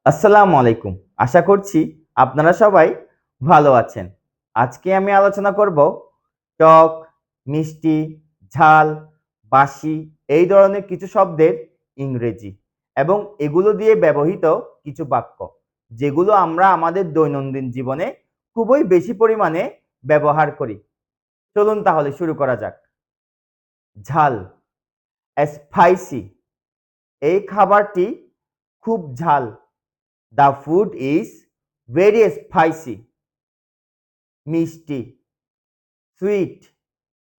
আসসালামু আলাইকুম। আশা করছি আপনারা সবাই ভালো আছেন। আজকে আমি আলোচনা করব টক, মিষ্টি, ঝাল, বাশি এই ধরনের কিছু শব্দের ইংরেজি এবং এগুলো দিয়ে ব্যবহৃত কিছু বাক্য, যেগুলো আমরা আমাদের দৈনন্দিন জীবনে খুবই বেশি পরিমাণে ব্যবহার করি। চলুন তাহলে শুরু করা যাক। ঝাল, স্পাইসি। এই খাবারটি খুব ঝাল। The food is very spicy. মিষ্টি, সুইট।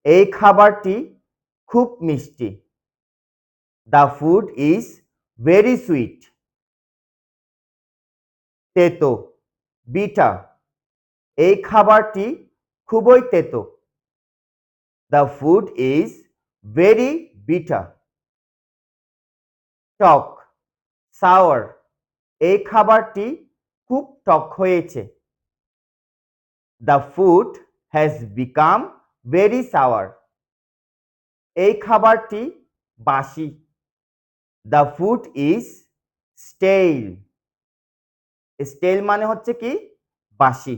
এই খাবারটি খুব মিষ্টি। The food is very sweet. তেতো, বিটার। এই খাবারটি খুবই তেতো। The food is very bitter. টক, সাওয়ার। এই খাবারটি খুব টক হয়েছে। The food has become very sour. এই খাবারটি বাসি। The food is stale. স্টেল মানে হচ্ছে কি বাসি।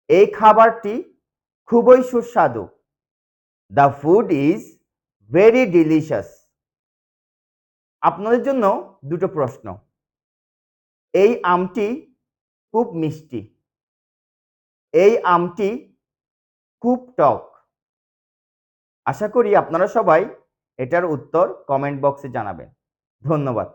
এই খাবারটি খুবই সুস্বাদু। The food is very delicious. আপনাদের জন্য দুটো প্রশ্ন। এই আমটি খুব মিষ্টি। এই আমটি খুব টক। আশা করি আপনারা সবাই এটার উত্তর কমেন্ট বক্সে জানাবেন। ধন্যবাদ।